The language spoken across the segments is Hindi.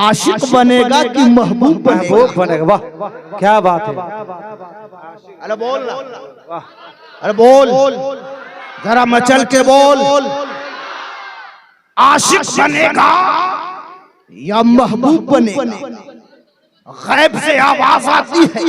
आशिक बनेगा कि महबूब बनेगा। वाह क्या बात है। अरे बोल, अरे बोल, जरा मचल के बोल। आशिक बनेगा या महबूब बनेगा? गैब से आवाज आती है,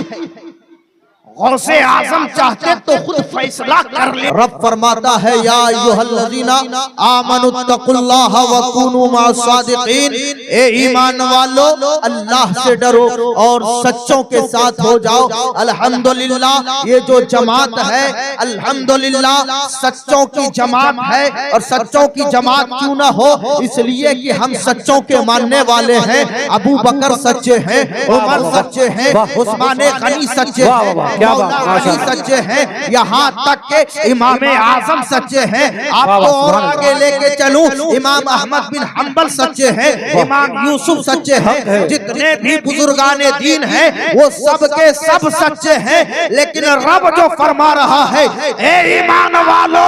गौसे आजम चाहते तो खुद फैसला कर ले। रब फरमाता है या अय्युहल्लज़ीना आमनुत्तकुल्लाह व कूनू मास्सादिकीन, ए ईमान वालो अल्लाह से डरो और सच्चों के साथ हो जाओ। अल्हम्दुलिल्लाह ये जो जमात है, अल्हम्दुलिल्लाह सच्चों की जमात है। और सच्चों की जमात क्यों ना हो? इसलिए कि हम सच्चों के मानने वाले हैं। अबू बकर सच्चे हैं, उमर सच्चे हैं, उस्मान गनी सच्चे हैं, सच्चे हैं, यहाँ तक के इमाम आजम सच्चे हैं। आपको और आगे लेके चलूं, इमाम अहमद बिन हंबल सच्चे हैं, इमाम यूसुफ सच्चे हैं, जितने भी बुजुर्गाने दीन हैं वो सब के सब सच्चे हैं। लेकिन रब जो फरमा रहा है, ए ईमान वालो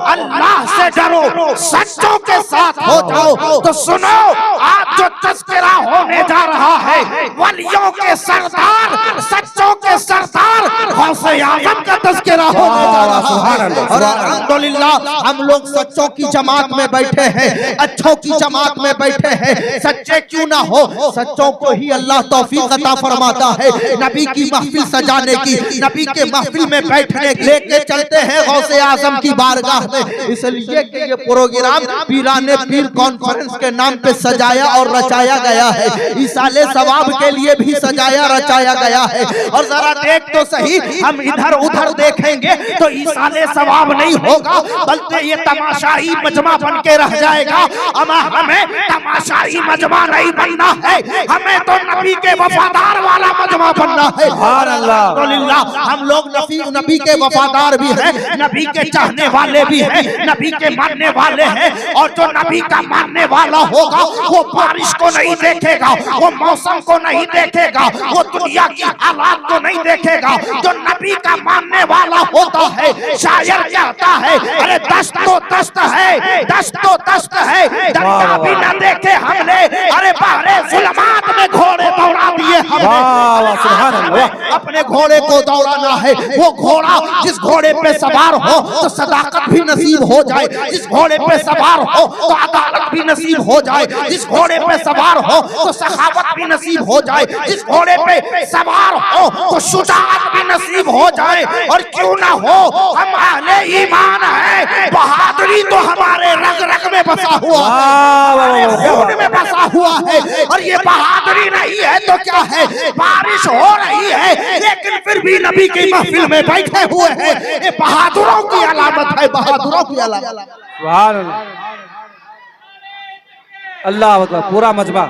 अल्लाह से डरो, सच्चों के साथ हो जाओ। तो सुनो, आज जो तज़किरा होने जा रहा है वलियों के सरदार, सच्चों के सरदार गौसे आज़म का तज़किरा होने जा रहा है। और अल्हम्दुलिल्लाह हम लोग सच्चों की जमात में बैठे हैं, अच्छों की जमात में बैठे हैं। सच्चे क्यों ना हो, सच्चों को ही अल्लाह तौफीक अता फरमाता है नबी की महफिल सजाने की, नबी के महफिल में बैठने की। लेके चलते हैं गौसे आज़म की बारगाह में, इसलिए कि ये प्रोग्राम पीराने पीर कॉन्फ्रेंस के नाम पे सजाया और रचाया गया है। इसाले सवाब के लिए भी सजाया रचाया गया है। और जरा देख तो सही, हम इधर उधर देखेंगे तो इसाले सवाब नहीं होगा, बल्कि ये तमाशाई मजमा बन के रह जाएगा। हमें तमाशाई मजमा नहीं बनना है, हमें तो नबी के वफादार वाला मजमा बनना है। अल्हम्दुलिल्लाह हम लोग नबी के वफादार भी हैं, नबी के चाहने वाले भी हैं, नबी के मानने वाले हैं। और जो नबी का मानने वाला होगा वो बारिश को नहीं देखेगा, वो मौसम को नहीं देखेगा, वो दुनिया की हालात को नहीं देखेगा। जो नबी का मानने वाला होता है, शायर कहता है अरे दस्त तो दस्त है, दस्त तो दस्त है, डंडा भी न देखे हमने, अरे बाहरे जुल्मात में घोड़े दौड़ा दिए हमने। अपने घोड़े को दौड़ाना है, वो घोड़ा जिस घोड़े पे सवार हो तो सदाकत भी नसीब हो जाए, जिस घोड़े पे सवार हो तो अदालत भी नसीब हो जाए, जिस घोड़े पे सवार हो तो सखावत भी नसीब हो जाए, जिस घोड़े पे सवार हो तो शुजाअत भी नसीब हो जाए। और क्यों ना हो, हम अहले ईमान हैं, बहादुरी तो हमारे रग रग में बसा हुआ है, खून में बसा हुआ है। और ये बहादुरी नहीं है तो क्या है? बारिश हो रही है लेकिन फिर भी नबी की महफिल में बैठे हुए हैं, ये बहादुरों की अलामत है, बहादुरों की अलामत। सुभान अल्लाह, अल्लाह पूरा मजमा।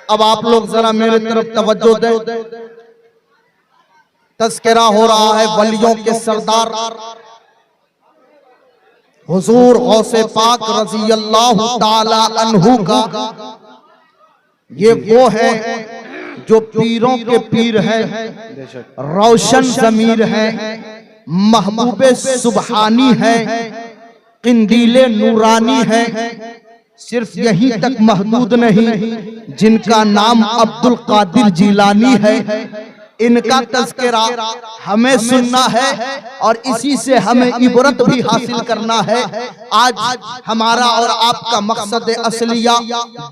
अब आप लोग जरा मेरे तरफ तवज्जो दें। तज़किरा हो रहा है वलियों के सरदार हुजूर गौसे पाक रज़ी अल्लाह ताला अन्हु का। ये वो है जो पीरों के पीर है, रोशन ज़मीर है, महबूबे सुबहानी है, किंदीले नूरानी है। सिर्फ यहीं तक महदूद नहीं, जिनका नाम अब्दुल कादिर जिलानी है। इनका तज़किरा हमें सुनना है और इसी से हमें इबरत भी हासिल करना है। आज हमारा और आपका मकसद असलिया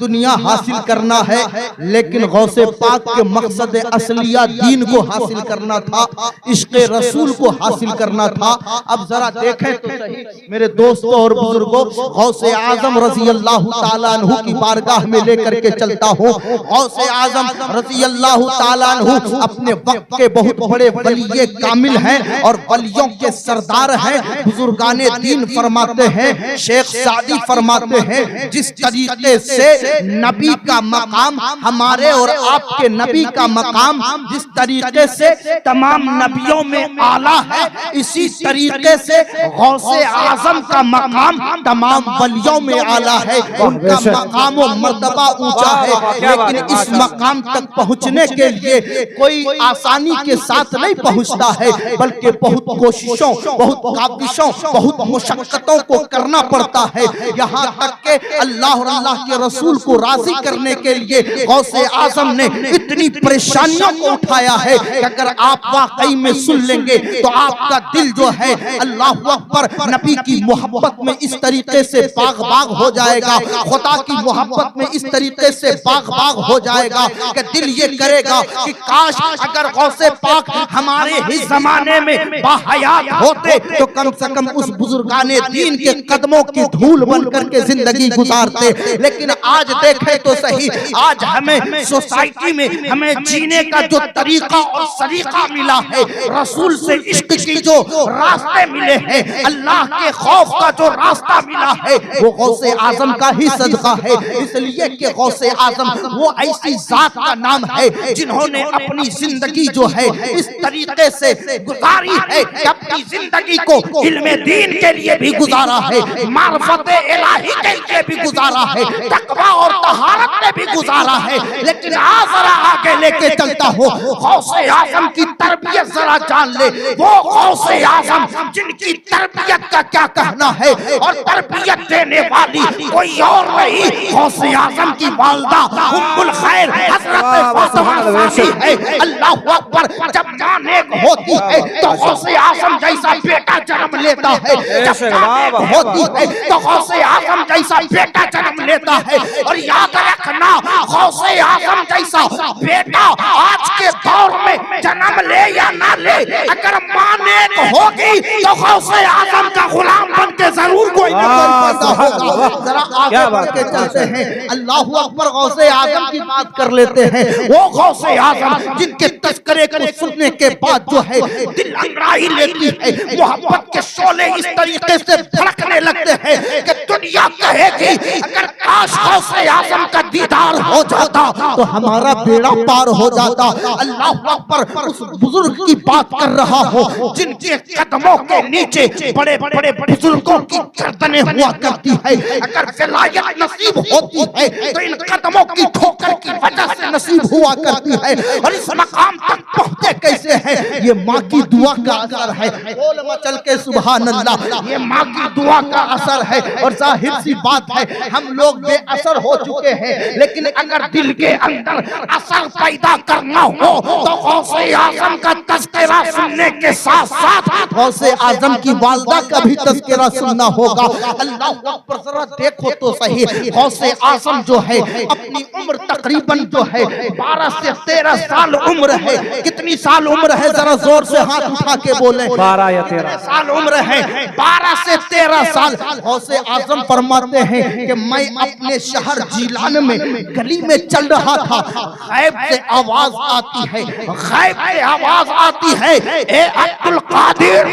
दुनिया हासिल करना है, लेकिन गौसे पाक के मकसद असलिया दीन को हासिल करना था, इश्क़ रसूल को हासिल करना था। अब जरा देखें तो सही मेरे दोस्तों और बुजुर्गों, गौसे आज़म रज़ी अल्लाह ताला अन्हु की बारगाह में लेकर के चलता हूँ। गौसे आज़म रज़ी अल्लाह ताला अन्हु अपने वक्त के बहुत बड़े वली कामिल हैं और वलियों के सरदार हैं। बुजुर्गाने दीन फरमाते हैं, शेख सादी फरमाते हैं, जिस तरीके से नबी का मकाम हमारे और आपके नबी का मकाम जिस तरीके से तमाम नबियों में आला है, इसी तरीके से गौसे आजम का मकाम तमाम वलियों में आला है। उनका मकाम और मर्तबा ऊंचा है, लेकिन इस मकाम तक पहुंचने के लिए कोई आसानी के साथ नहीं पहुंचता है, बल्कि बहुत कोशिशों, बहुत काबिशों, बहुत मुशक्कतों को करना पड़ता है। यहाँ तक के अल्लाह और अल्लाह के रसूल को राजी करने के लिए गौसे आजम ने इतनी परेशानियों को उठाया है कि अगर आप वाकई में सुन लेंगे तो आपका दिल जो है अल्लाह अकबर नबी की मोहब्बत में इस तरीके से बाग बाग हो जाएगा, खुदा की मोहब्बत में इस तरीके से बाग बाग हो जाएगा कि दिल ये करेगा कि काश अगर गौसे पाक हमारे ही जमाने में बाहयात होते तो कम से कम उस बुजुर्गाने दीन के कदमों की धूल बनकर के जिंदगी गुजारते। लेकिन आज देखें तो सही, आज हमें सोसाइटी में हमें जीने का जो तरीका और सलीका मिला है, रसूल से इश्क की जो रास्ते मिले हैं, अल्लाह के खौफ का जो रास्ता मिला है, वो गौसे आजम का ही सदका है। इसलिए कि गौसे आजम वो ऐसी जात का नाम है जिन्होंने अपनी जिंदगी जो है इस तरीके से गुजारी है कि अपनी जिंदगी को इल्मे दीन के लिए भी गुजारा है, मार्फत इलाही के लिए भी गुजारा है, तकवा और तहारत में भी गुजारा है। लेकिन आज जरा आगे लेके चलता हो, गौसे आजम की तरबियत जरा जान ले। वो गौसे आजम जिनकी तरबियत का क्या कहना है, और तरबियत देने वाली कोई और नहीं, गौसे आजम की वालदा उम्मुल खैर हजरत फातिमा है। अल्लाह अकबर। जब मां नेक होती है तो गौसे आजम जैसा बेटा जन्म लेता है, जब मां होती है तो गौसे आजम जैसा बेटा जन्म लेता है। और याद रखना, गौसे आजम जैसा बेटा आज के दौर में जन्म ले या ना ले, अगर मां नेक होगी तो गौसे आजम का गुलाम बन के जरूर कोई न कोई पैदा होगा। जरा आगे बढ़ के चलते हैं, अल्लाह अकबर। गौसे आजम की बात कर लेते हैं, वो गौसे आजम जिनके तस्करे को सुनने के बाद जो है दिल अंगड़ाई लेती है, मोहब्बत के शोले इस तरीके से भड़कने लगते हैं कि दुनिया कहेगी अगर काश गौसे आजम का दीदार हो जाता तो हमारा बेड़ा पार हो जाता। अल्लाह अकबर। उस बुजुर्ग की बात कर रहा हो जिनके कदमों के नीचे बड़े बड़े बुजुर्गों की गर्दनें हुआ करती है। अगर विलायत नसीब होती है तो इन कदमों की ठोकर की वजह से नसीब हुआ करती है। और इस मकाम तक पहुंचे कैसे हैं? ये माँ की दुआ का असर है। बोल मचल के सुभान अल्लाह। ये माँ की दुआ का असर है। और जाहिर सी बात है, हम लोग बेअसर हो चुके हैं, लेकिन अगर दिल के अंदर असर पैदा करना हो तो गौसे आजम का तज़किरा सुनने के साथ साथ गौसे आजम की वालदा का भी तज़किरा सुनना होगा। अल्लाह अकबर। जरा देखो तो सही, गौसे आजम जो है अपनी उम्र तकरीबन जो है 12 से 13 साल उम्र है। कितनी साल उम्र है? जरा जोर से हाथ उठा के बोले। 12 या 13 साल उम्र है। 12 से 13 साल। गौसे आजम फरमाते हैं कि मैं अपने शहर जीलान में गली में चल रहा था, गैब से आवाज आती है, गैब से आवाज आती है, ए अब्दुल कादिर।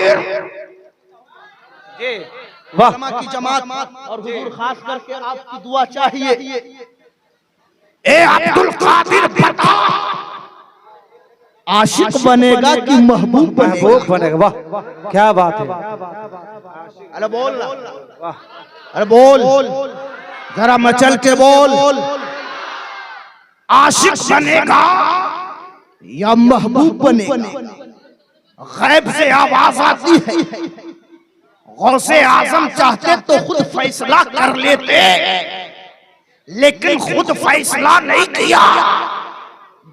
वाह की जमात और हुजूर खास करके आपकी दुआ चाहिए। ए अब्दुल कादिर बता, आशिक बनेगा कि महबूब बनेगा? वाह क्या बात है। अरे बोल, अरे बोल, जरा मचल के बोल। आशिक बनेगा या महबूब बनेगा? गैब से आवाज आती है। गौसे आजम चाहते तो खुद फैसला कर लेते, लेकिन खुद फैसला नहीं किया,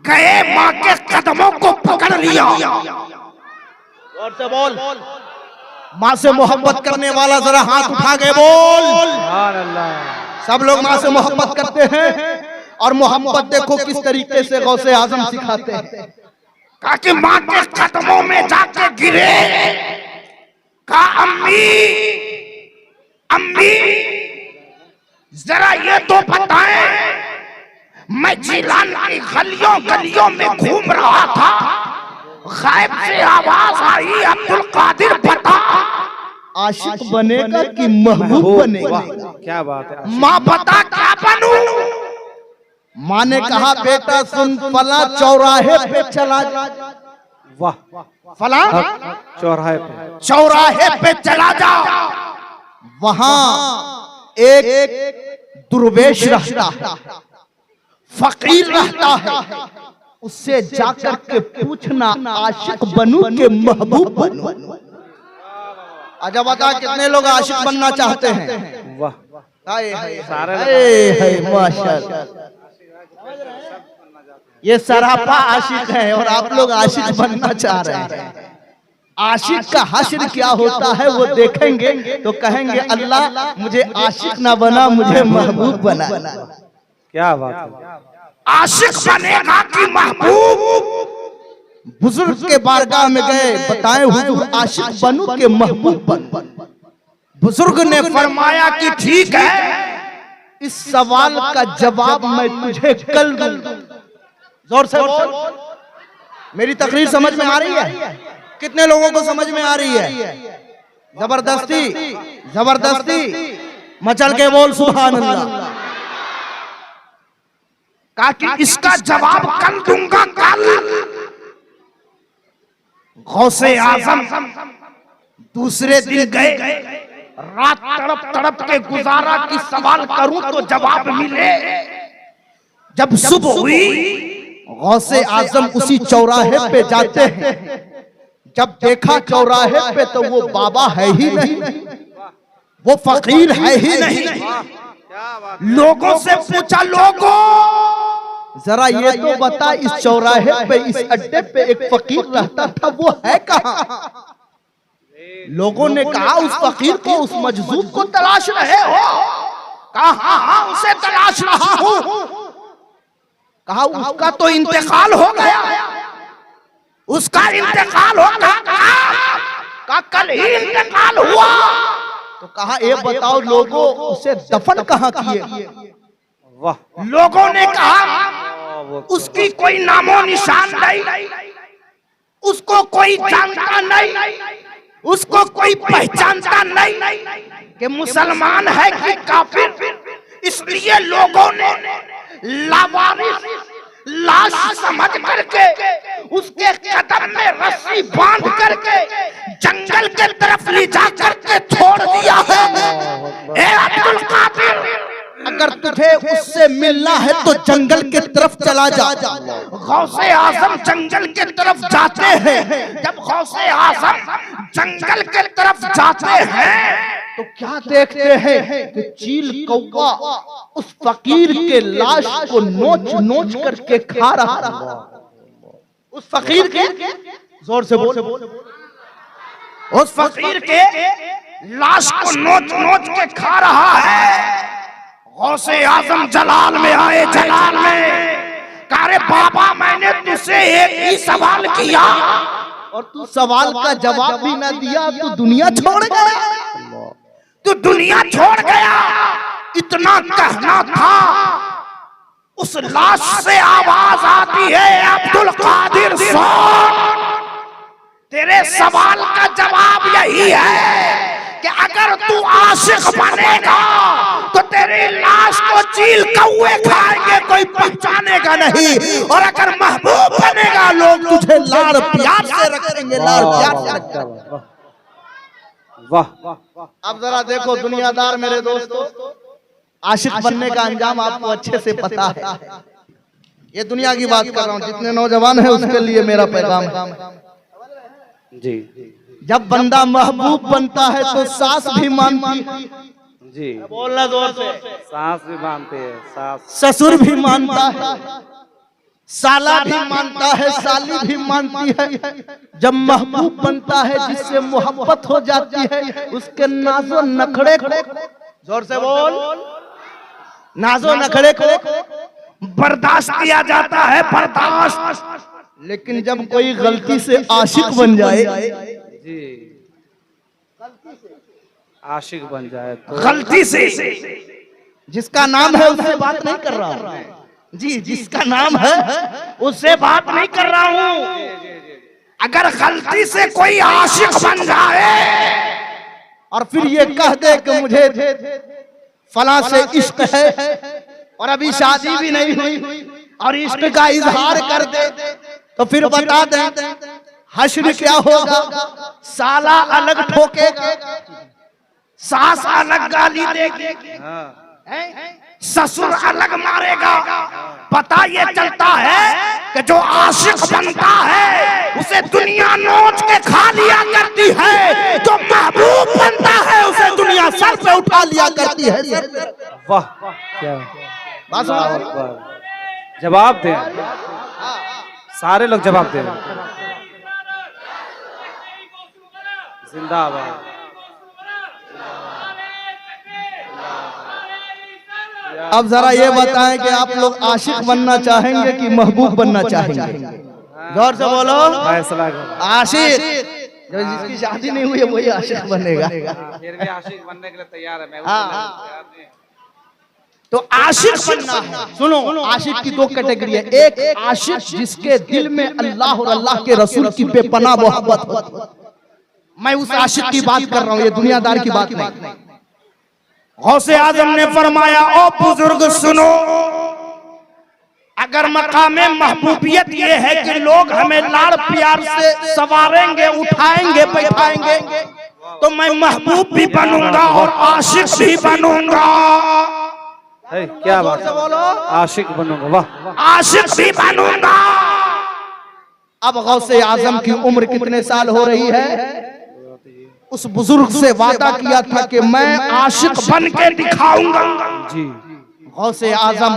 गए मां के कदमों को पकड़ लिया। और से बोल, मां से मोहब्बत करने वाला जरा हाथ उठा के बोल। सब लोग मां से मोहब्बत करते हैं, और मोहब्बत देखो किस तरीके से गौसे आजम सिखाते हैं। ताकि मां के कदमों में जाके गिरे, का अम्मी अम्मी जरा ये तो बताएं, मैं जिलान की गलियों गलियों में घूम रहा था, गैब से आवाज आई, अब्दुल कादिर बता आशिक बनेगा कि महबूब बनेगा? क्या बात है। माँ बता क्या बनूं? माँ ने कहा बेटा सुन, फला चौराहे पे चला जा। वाह। फला चौराहे पे चला जा, वहां एक दुर्वेश रहता है, फकीर रहता है, उससे जाकर के पूछना आशिक बनूं के महबूब बनूं? अच्छा बता कितने लोग आशिक बनना चाहते हैं? वाह। माशाल्लाह, ये सरापा आशिक है और आप लोग आशिक बनना चाह रहे हैं। आशिक का हश्र क्या होता है वो देखेंगे तो कहेंगे अल्लाह मुझे आशिक ना बना, मुझे महबूब बना। क्या बात है। आशिक बनेगा कि महबूब? बुजुर्ग के बारगाह में गए, बताएं हुजूर आशिक बनूं के महबूब बनूं? बुजुर्ग ने फरमाया कि ठीक है, इस सवाल का जवाब मैं तुझे कल दूंगा। जोर से बोल। मेरी तकरीर समझ में आ रही है? कितने लोगों को समझ में आ रही है? जबरदस्ती जबरदस्ती मचल के बोल सुभान अल्लाह। कहा कि इसका जवाब कल दूंगा, कल। गौसे आजम दूसरे दिन गए, रात तड़प तड़प के गुजारा कि सवाल करूं तो जवाब मिले। जब सुबह हुई, गौसे आजम उसी चौराहे पे जाते हैं। जब देखा चौराहे पे तो वो बाबा है ही नहीं, वो फकीर है ही नहीं। लोगों से पूछा, लोगों जरा ये तो बता, इस चौराहे पे, इस अड्डे पे एक फकीर रहता था, वो है कहाँ? लोगों ने कहा उस फकीर को, उस मजदूर को तलाश रहे हो? कहा हाँ हाँ उसे तलाश रहा हूं। कहा उसका तो इंतकाल हो गया। उसका इंतकाल हो गया? कहा कल ही इंतकाल हुआ। तो कहा ये बताओ लोगों उसे दफन कहाँ किए? वाह। लोगों ने कहा उसकी कोई नामो निशान नहीं, उसको कोई जानता नहीं, उसको कोई पहचानता नहीं कि मुसलमान है कि काफिर। इसलिए लोगों ने लावारिस लाश समझ करके उसके कदम में रस्सी बांध करके जंगल के तरफ ले जा करके छोड़ दिया है। ए अब्दुल कादिर, अगर तुझे उससे मिलना है तो जंगल के तरफ चला जा। गौसे आजम जंगल के तरफ जाते हैं। जब गौसे आजम जंगल के तरफ जाते हैं तो क्या देखते हैं कि चील कौवा उस फकीर के लाश को नोच नोच करके खा रहा है। उस फकीर के, जोर से बोल, उस फकीर के लाश को नोच नोच के खा रहा है। गौसे आजम जलाल में आए, जलाल में कहा बाबा मैंने तुझसे एक ही सवाल किया और तू सवाल का जवाब भी ना दिया, तू दुनिया छोड़ गया। तू दुनिया छोड़ गया। इतना कहना था, उस लाश से आवाज आती है, अब्दुल कादिर सुन, तेरे सवाल का जवाब यही है कि अगर तू आशिक बनेगा तो तेरी लाश को चील कौवे खाएंगे, कोई पहचानेगा नहीं। और अगर महबूब बनेगा लोग तुझे लाड़ प्यार से रखेंगे, लाड़ प्यार से रखेंगे। वाह। अब जरा देखो दुनियादार मेरे दोस्तों, आशिक बनने का अंजाम आपको अच्छे से पता है। ये दुनिया की बात कर रहा हूँ, जितने नौजवान हैं उसके लिए मेरा पैगाम है जी। जब बंदा महबूब बनता है तो सास भी मानती है जी। बोलना जोर से। सास भी मानते हैं, सास ससुर भी मानता है, साला भी मानता है, साली भी मानती है। जब महबूब बनता है जिससे मोहब्बत हो जाती है, उसके नाजो नखड़े को, जोर से बोल, नाजो नखड़े को बर्दाश्त किया जाता है, बर्दाश्त। लेकिन जब कोई गलती से आशिक बन जाए जी, आशिक बन जाए तो गलती से, जिसका नाम है उससे बात नहीं कर रहा हूँ जी, जिसका नाम है उससे बात नहीं कर रहा हूँ। अगर गलती से कोई आशिक बन जाए और फिर ये कह दे कि मुझे फला से इश्क है और अभी शादी भी नहीं हुई और इश्क का इजहार कर दे, तो फिर बता दें हश्र क्या होगा। साला अलग ठोकेगा, सास अलग गाली देगी, ससुर अलग मारेगा। पता ये चलता है कि जो आशिक बनता है उसे दुनिया नोच के खा लिया करती है, जो महबूब बनता है उसे दुनिया सर पे उठा लिया करती है। वाह क्या जवाब दे, सारे लोग जवाब दे। जिंदाबाद। अब जरा ये बताएं कि आप लोग आशिक बनना चाहेंगे कि महबूब बनना चाहेंगे? जोर से बोलो। फैसला करो। आशिक, जो जिसकी शादी नहीं हुई है वही आशिक बनेगा। फिर भी आशिक बनने के लिए तैयार है, मैं तैयार नहीं। तो आशिक बनना है। सुनो, आशिक की दो कैटेगरी है। एक आशिक जिसके दिल में अल्लाह और अल्लाह के रसूल की बेपनाह मोहब्बत हो। मैं उस आशिक की बात कर रहा हूँ, ये दुनियादार की बात नहीं। गौसे आजम ने फरमाया, ओ बुजुर्ग सुनो, अगर मकामे महबूबियत ये है कि लोग हमें लाड़ प्यार से सवारेंगे, उठाएंगे, बैठाएंगे, तो मैं महबूब भी बनूंगा और आशिक भी बनूंगा। क्या बात है, बोलो। आशिक बनूंगा, वाह। आशिक भी बनूंगा। अब गौसे आजम की उम्र कितने साल हो रही है? उस बुजुर्ग से वादा किया था कि मैं आशिक बन के दिखाऊंगा जी। गौसे आजम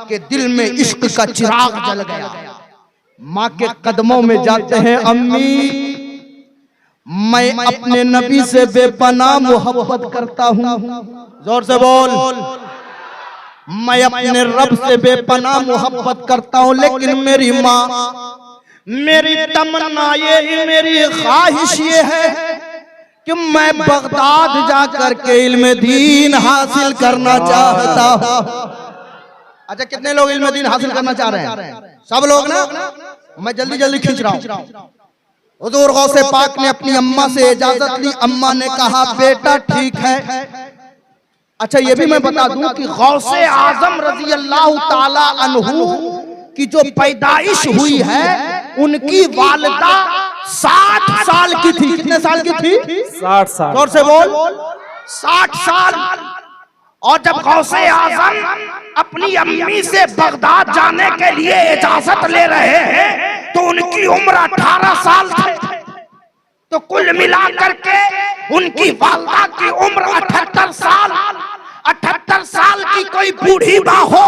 के दिल में इश्क का चिराग जल गया। माँ के कदमों में जाते हैं, अम्मी मैं अपने नबी से बेपनाह मोहब्बत करता हूँ। जोर से बोल। मैं अपने रब से बेपनाह मोहब्बत करता हूँ, लेकिन मेरी माँ, मेरी तमन्ना ये, मेरी ख्वाहिश ये है कि मैं बगदाद जाकर के इल्म दीन हासिल करना चाहता हूँ। अच्छा, कितने लोग इल्म दीन हासिल करना चाह रहे हैं? सब लोग ना? मैं जल्दी जल्दी खींच रहा हूँ। हुजूर गौसे पाक ने अपनी अम्मा से इजाजत ली। अम्मा ने कहा, बेटा ठीक है। अच्छा, ये भी मैं बता दूं कि गौसे आजम रजी अल्लाह ताला अन्हु की जो पैदाइश हुई है, उनकी वालिदा 60 साल की थी। कितने साल की थी? 60 साल। जोर से बोल। 60 साल। और जब गौसे आजम अपनी अम्मी से बगदाद जाने के लिए इजाजत ले रहे हैं तो उनकी उम्र 18 साल थी। तो कुल मिलाकर के उनकी वालिदा की उम्र 78 साल। 78 साल की कोई बूढ़ी माँ हो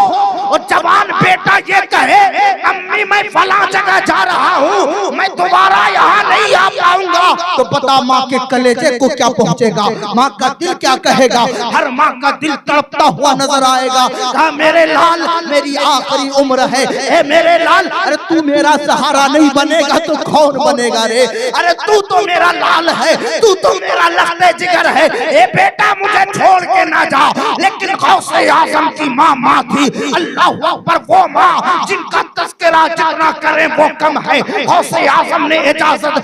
और जवान बेटा ये कहे, अम्मी मैं फला जगह जा रहा हूँ, मैं दोबारा यहाँ नहीं आ पाऊंगा, तो पता माँ के कलेजे को क्या पहुँचेगा, माँ का दिल क्या कहेगा। हर माँ का दिल तड़पता हुआ नजर आएगा। कहा, मेरे लाल मेरी आखिरी उम्र है, ए मेरे लाल, अरे तू मेरा सहारा नहीं बनेगा तो कौन बनेगा रे? अरे तू तो मेरा लाल है, तू तो मेरा लखते जिगर है, ए बेटा मुझे छोड़ के ना जा। लेकिन गौसे आजम की माँ थी। अल्लाह अकबर, वो माँ जिनका तस्करा जितना करें वो कम है। गौसे आजम ने इजाजत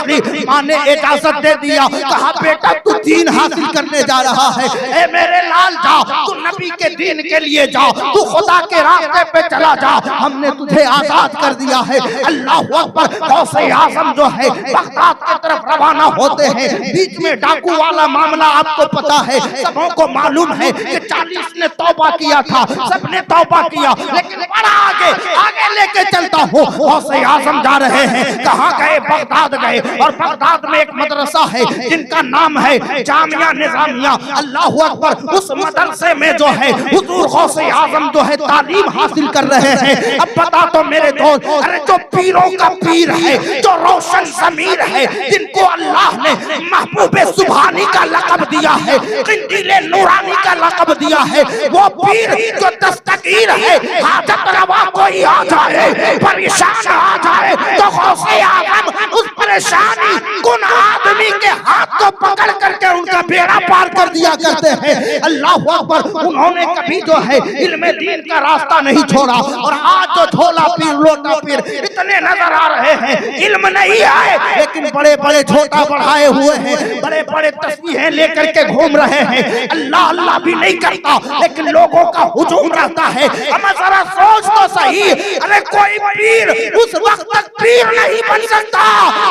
ली। माँ ने इजाजत दे दिया। कहा, बेटा तू दीन हासिल करने जा रहा है, ए मेरे लाल जा, तू नबी के दीन के लिए जा, तू खुदा के रास्ते पे चला जा, हमने तुझे आजाद कर दिया है। अल्लाह अकबर। गौसे आजम जो है बगदाद की तरफ रवाना होते हैं। बीच में डाकू वाला मामला आपको पता है, सबों को मालूम है कि 40 ने तौबा किया था, सबने तौबा किया, लेकिन बड़ा आगे लेके चलता हूँ। गौसे आजम जा रहे हैं, कहाँ गए? बगदाद गए। और बगदाद में एक मदरसा है जिनका नाम है जामिया निजामिया। अल्लाह अकबर। उस मदरसे में जो है हुजूर गौसे आजम जो है तालीम हासिल कर रहे हैं। अब बता तो मेरे दोस्त, अरे जो पीरों का पीर है, जो रोशन ज़मीर है, जिनको अल्लाह ने महबूबे सुभानी का लक़ब दिया है, किंदीले नूरानी का लक़ब दिया है, वो पीर जो दस्तगीर है, हाजत रवा कोई आ जाए, परेशान आ जाए तो गौसे आजम उस पर परेशानी कुन आदमी के हाथ को पकड़ करके उनका बेड़ा पार कर दिया करते हैं। अल्लाह अकबर, उन्होंने कभी जो है इल्म दीन का रास्ता नहीं छोड़ा। और आज जो झोला पीर लोटा पीर इतने नजर आ रहे हैं, इल्म नहीं है लेकिन बड़े बड़े झोटा बढ़ाए हुए हैं, बड़े बड़े तस्बीहें लेकर के घूम रहे हैं। अल्लाह अल्लाह भी नहीं करता लेकिन लोगों का हुजूम रहता है। हम जरा सोच तो सही, अरे कोई पीर उस वक्त तक पीर नहीं बन सकता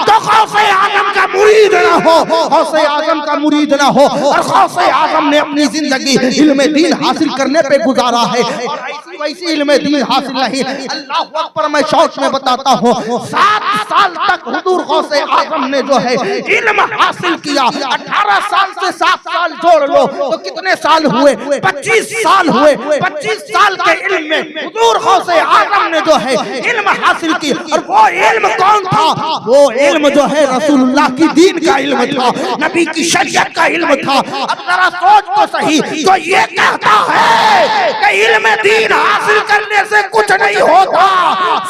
तो गौसे आजम का मुरीद ना हो, गौसे आजम का मुरीद ना हो। और गौसे आजम ने अपनी जिंदगी इल्म दीन हासिल करने पे गुजारा है, और ऐसी वैसी इल्म दीन हासिल नहीं। अल्लाह अकबर, मैं शौक में बताता हूँ, 7 साल तक हुजूर गौसे आजम ने जो है इल्म हासिल किया। 18 साल से 7 साल जोड़ लो तो कितने साल हुए? 25 साल हुए। 25 साल के इल्म में हुजूर गौसे आजम ने जो है इल्म हासिल की। और वो इल्म कौन था? वो इल्म जो है रसूलुल्लाह की दीन का इल्म था, नबी की शरीयत का इल्म था। अब जरा सोच तो सही, तो ये कहता है कि इल्म दीन हासिल करने से कुछ नहीं होता।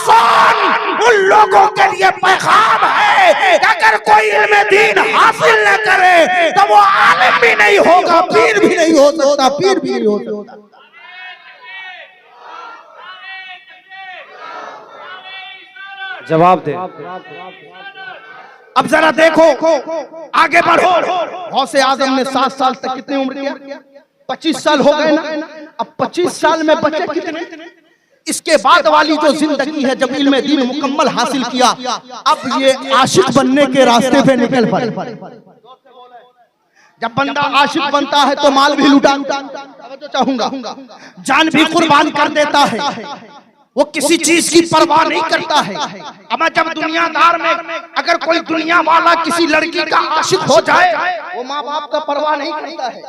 सुन, उन लोगों के लिए पैगाम है कि अगर कोई इल्म दीन हासिल न करे तो वो आलिम भी नहीं होगा, पीर भी नहीं हो सकता, पीर भी नहीं हो सकता। जवाब दे। अब जरा देखो, आगे बढ़ो। गौसे आजम ने 7 साल तक कितनी उम्र किया? 25 साल हो गए ना। अब 25 साल में बचे कितने? इसके बाद वाली जो जिंदगी है, जब इल्म दीन मुकम्मल हासिल किया, अब ये आशिक बनने के रास्ते पे निकल पड़े। जब बंदा आशिक बनता है तो माल भी लुटा, तो चाहूंगा जान भी कुर्बान कर देता है, वो किसी चीज की परवाह नहीं करता है। अब जब दुनियादार में अगर कोई दुनिया वाला किसी लड़की का आशिक हो जाए, वो माँ बाप का परवाह नहीं करता है,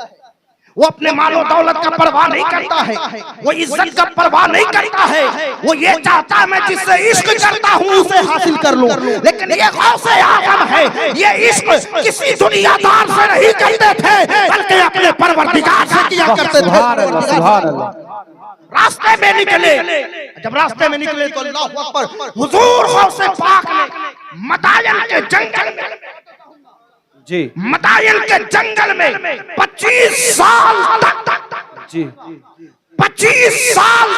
वो अपने मालो दौलत का परवाह नहीं करता है, वो इज्जत का परवाह नहीं करता है। वो ये चाहता है मैं जिससे इश्क करता हूँ उसे हासिल कर लूं। लेकिन ये गौसे आजम है, ये इश्क किसी दुनियादार से नहीं करते थे बल्कि अपने परवरदिगार से किया करते थे। सुभान अल्लाह। रास्ते में निकले, जब रास्ते में निकले तो अल्लाह अकबर, हुजूर गौसे पाक ने मदायन के जंगल में जी, मदायन के जंगल में 25 साल तक जी, 25 साल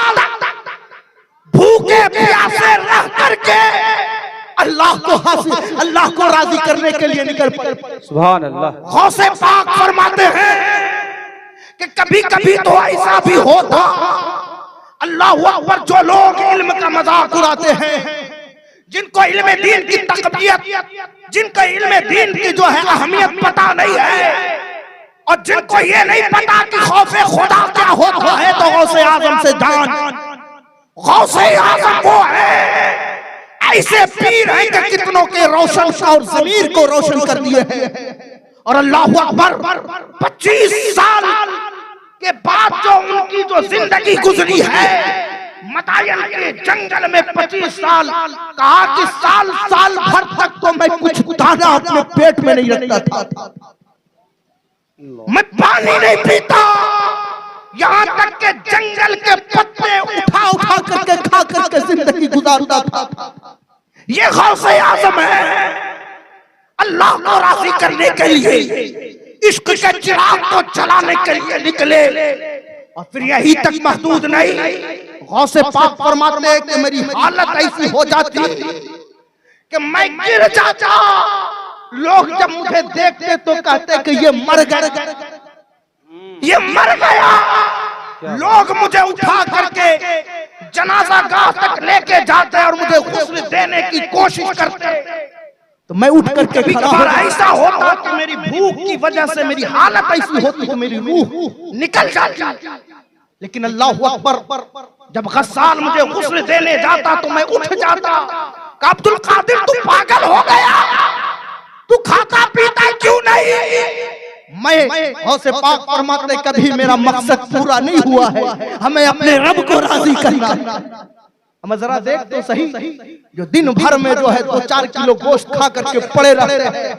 तक भूखे प्यासे रह करके अल्लाह को हासिल, अल्लाह को राजी करने के लिए निकल पड़े। सुभान अल्लाह। गौसे पाक फरमाते हैं कि कभी कभी तो ऐसा भी होता, अल्लाह अकबर, जो लोग इल्म का मजाक उड़ाते हैं, जिनको इल्म दीन की तकबीयत, जिनको इल्म दीन की जो है अहमियत पता नहीं है, और जिनको ये नहीं पता कि खौफे खुदा क्या होता है, तो गौसे आजम से जान, गौसे आजम वो है, ऐसे पीर हैं कि कितनों के रोशन और ज़मीर को रोशन कर दिए हैं। और अल्लाह अकबर, 25 साल के बाद जो उनकी जो जिंदगी गुजरी है मदायन के जंगल में, 25 साल, कहा कि साल साल भर तक तो मैं कुछ दाना अपने पेट में नहीं रखता था, मैं पानी नहीं पीता, यहाँ तक के जंगल के पत्ते उठा उठा करके खा करके जिंदगी गुजारता था। ये गौसे आजम है, अल्लाह को राजी करने के लिए इश्क के चिराग को जलाने के लिए निकले। और फिर यही तक महदूद नहीं, गौसे पाक फरमाते हैं कि मेरी हालत ऐसी हो जाती कि मैं गिर जाता, लोग जब मुझे देखते तो कहते कि ये मर गया, ये मर गया। लोग मुझे उठा करके जनाजा गाह तक लेके जाते और मुझे गुस्ल देने की कोशिश करते, तो मैं उठ करके खड़ा हो। ऐसा होता कि मेरी भूख की वजह से मेरी हालत ऐसी होती कि मेरी रूह निकल जाती। लेकिन अल्लाह अकबर, जब गस्साल मुझे गुस्ल देने जाता तो मैं उठ जाता। अब्दुल कादिर, तू पागल हो गया, तू खाता पीता क्यों नहीं? मैं गौसे पाक फरमाते, कभी मेरा मकसद पूरा नहीं हुआ है, हमें अपने रब को राजी करना। हम जरा देख तो सही, जो दिन भर में जो है 2-4 किलो गोश्त खा करके पड़े रहते हैं,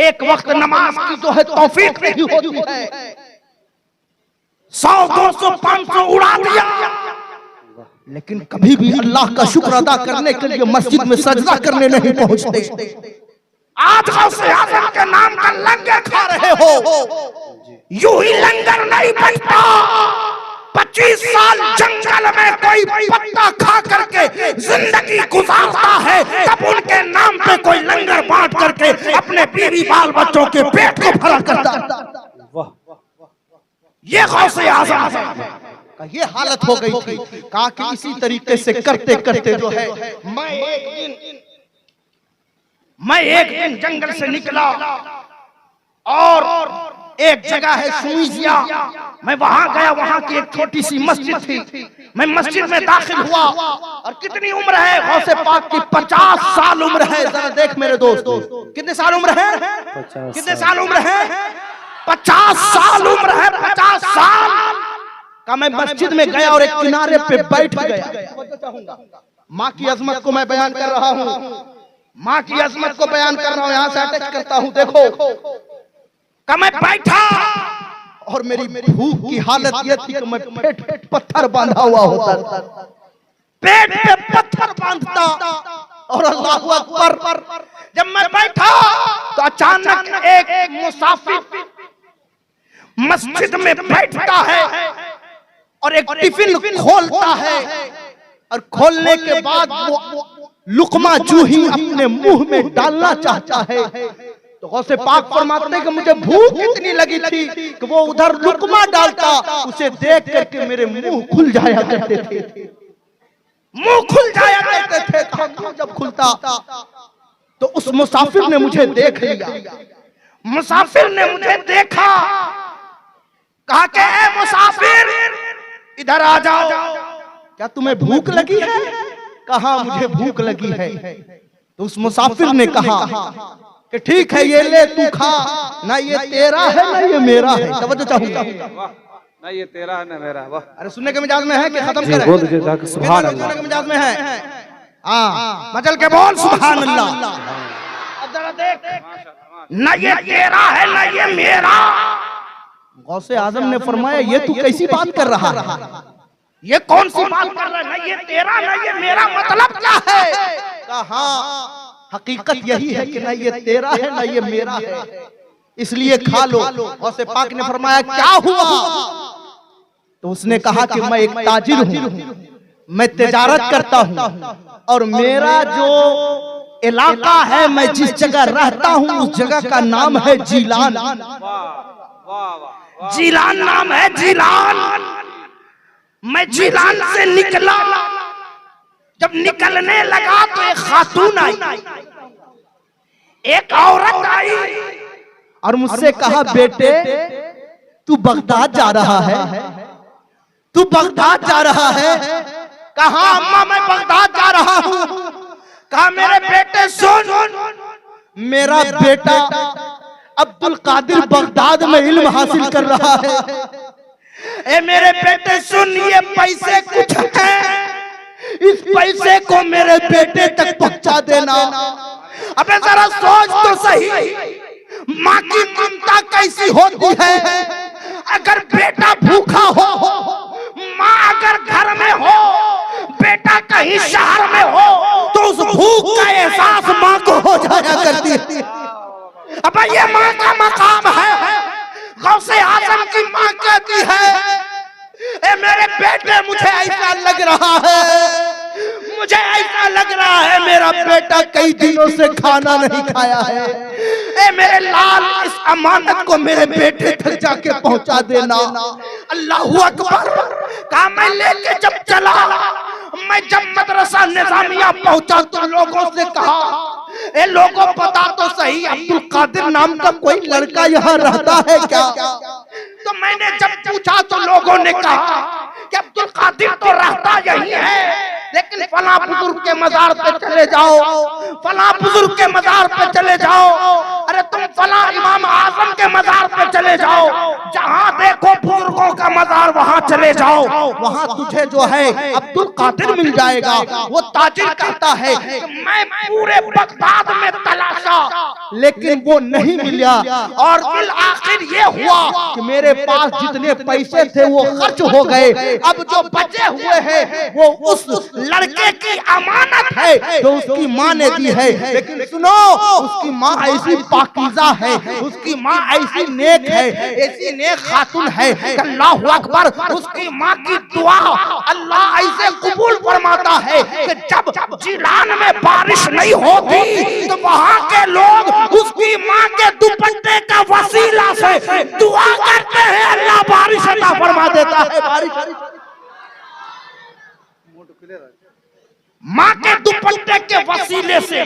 एक वक्त नमाज की जो है तौफीक नहीं होती है, 100, 200, 500 उड़ा दिया, लेकिन कभी भी अल्लाह का शुक्र अदा करने के लिए मस्जिद में सजदा करने नहीं पहुंचते। आज गौसे आजम के नाम का लंगर खा रहे हो। यूं ही लंगर नहीं बनता। 25 साल जंगल में कोई पत्ता खा करके जिंदगी गुजारता है, तब उनके नाम पे कोई लंगर बांट करके अपने बीवी बाल बच्चों के पेट को भरा करता है। ये गौसे आजम है। ये हालत हो गई थी। कहा कि इसी तरीके से करते करते जो है मैं एक दिन जंगल से निकला और एक जगह है सुइजिया, मैं वहां गया। वहां की एक छोटी सी मस्जिद थी। मैं मस्जिद में दाखिल हुआ और कितनी उम्र है गौसे पाक की? 50 साल उम्र है। जरा देख मेरे दोस्त, कितने साल उम्र है? कितने साल उम्र है? 50 साल उम्र है। 50 साल का मैं मस्जिद में गया और एक किनारे पे बैठ गया। माँ की अजमत को मैं बयान कर रहा हूँ। माँ की अजमत को बयान कर रहा हूँ। यहाँ से अटैच करता हूँ। देखो का मैं बैठा और मेरी भूख की हालत यह थी कि मैं पेट पत्थर बांधा हुआ होता, पेट पे पत्थर बांधता और अल्लाहु अकबर। जब मैं बैठा तो अचानक एक मुसाफिर मस्जिद में बैठता है और एक टिफिन खोलता है और खोलने के बाद वो लुकमा जू ही अपने मुंह में डालना चाहता है तो गौसे पाक फरमाते हैं कि मुझे भूख इतनी लगी थी कि वो उधर लुकमा डालता, उसे देख करके मेरे मुंह खुल जाया करते थे। मुंह खुल जाया करते थे। तो जब खुलता तो उस मुसाफिर ने मुझे देख लिया। मुसाफिर ने मुझे देखा, कहा कि ए मुसाफिर इधर आ जाओ, क्या तुम्हें भूख लगी है? कहा मुझे भूख लगी है। तो उस मुसाफिर ने कहा कि ठीक है ये ले तू खा, ना ये तेरा है ना ये मेरा है। तवज्जो चाहूंगा। ना ये तेरा है ना मेरा। वाह। अरे सुनने के मिजाज में है कि खत्म करें? सुभान अल्लाह। सुनने के मिजाज में है? हाँ, मचल के बोल सुभान अल्लाह। अब जरा देख, ना ये तेरा है ना ये मेरा। गौसे आजम ने फरमाया ये तू कैसी बात कर रहा है? ये कौन सी बात कर रहा है? ना ये तेरा ना ये मेरा, मतलब क्या है? कहा हकीकत यही है कि ना ये तेरा है ना ये मेरा है, इसलिए खा लो। गौसे पाक ने फरमाया क्या हुआ? तो उसने कहा कि मैं एक ताजिर हूँ, मैं तिजारत करता हूँ और मेरा जो इलाका है, मैं जिस जगह रहता हूँ उस जगह का नाम है जीलान। जीलान नाम है, जीलान। मैं जीलान से निकला। जब निकलने लगा तो एक खातून आई, एक औरत आई और मुझसे कहा बेटे तू बगदाद जा रहा है? तू बगदाद जा रहा है? कहा अम्मा मैं बगदाद जा रहा हूँ। कहा मेरे बेटे सुन, मेरा बेटा अब्दुल कादिर बगदाद में इल्म हासिल कर रहा है। ए मेरे बेटे सुन, ये पैसे कुछ है, इस पैसे को मेरे बेटे तक पहुंचा देना। अबे जरा सोच तो सही, माँ की ममता कैसी होती है। अगर बेटा भूखा हो, माँ अगर घर में हो, बेटा कहीं शहर में हो, तो उस भूख का एहसास माँ को हो जाया करती है। अब ये माँ का मकाम है। गौसे आजम की माँ कहती है ए मेरे बेटे मुझे ऐसा लग रहा है, मुझे ऐसा लग रहा है मेरा बेटा कई दिनों से खाना नहीं खाया है। ए मेरे लाल, इस अमानत को मेरे बेटे तक जाके पहुंचा देना। अल्लाहू अकबर। कहा मैं लेके जब चला, मैं जब मदरसा निजामिया पहुंचा तो लोगों से कहा ए लोगों पता तो सही अब्दुल कादिर नाम का कोई लड़का यहाँ रहता है क्या? तो मैंने जब पूछा तो लोगों ने कहा कि अब्दुल कादिर तो रहता यही है, लेकिन फला बुजुर्ग के मजार पे चले जाओ, फला बुजुर्ग के मजार पे चले जाओ। अरे तुम फला इमाम आजम के मजार पे चले जाओ, जहाँ देखो बुजुर्गों का मजार वहाँ चले जाओ, वहाँ तुझे जो है अब्दुल कादिर मिल जाएगा। वो ताजिर कहता है कि मैं पूरे बगदाद में तलाशा लेकिन वो नहीं मिला, और फिर आखिर ये हुआ कि मेरे पास जितने पैसे थे वो खर्च हो गए। अब जो बचे हुए हैं वो उस लड़के की अमानत है जो उसकी माँ ने दी है। लेकिन सुनो, उसकी माँ ऐसी पाकीज़ा है, उसकी माँ ऐसी नेक है, ऐसी नेक खातून है, अल्लाह अकबर, उसकी माँ की दुआ अल्लाह ऐसे कबूल फरमाता है कि जब जिलान में बारिश नहीं होती तो वहाँ के लोग उसकी माँ के दुपट्टे का वसीला से दुआ करते हैं, अल्लाह बारिश अता फरमा देता है। बारिश माँ के दुपट्टे के वसीले से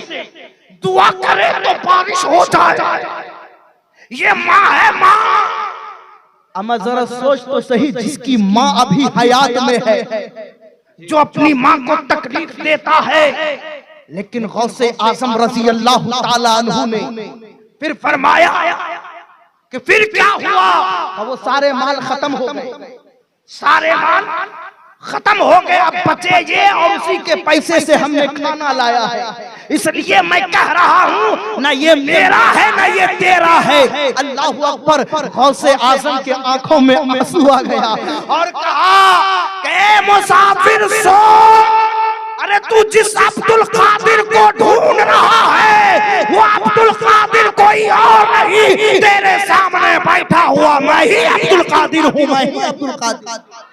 दुआ करे तो बारिश हो जाए। ये माँ है, माँ। अम्मा जरा सोच तो सही, जिसकी माँ अभी हयात में है, जो अपनी माँ को तकलीफ देता है, लेकिन गौसे आजम रजी अल्लाह ताला अन्हु ने फिर फरमाया कि फिर क्या हुआ? वो सारे माल खत्म हो गए, सारे माल खत्म हो गए, अब बचे ये और उसी के पैसे से हमने खाना लाया है। इसलिए मैं कह रहा हूँ, ना ये मेरा है ना ये तेरा है। अल्लाह अकबर। गौसे आजम के आंखों में आंसू आ गया और कहा कि मुसाफिर सो, अरे तू जिस अब्दुल कादिर को ढूंढ रहा है वो अब्दुल कादिर कोई और नहीं, तेरे सामने बैठा हुआ मैं ही अब्दुल कादिर हूँ, मैं ही अब्दुल कादिर।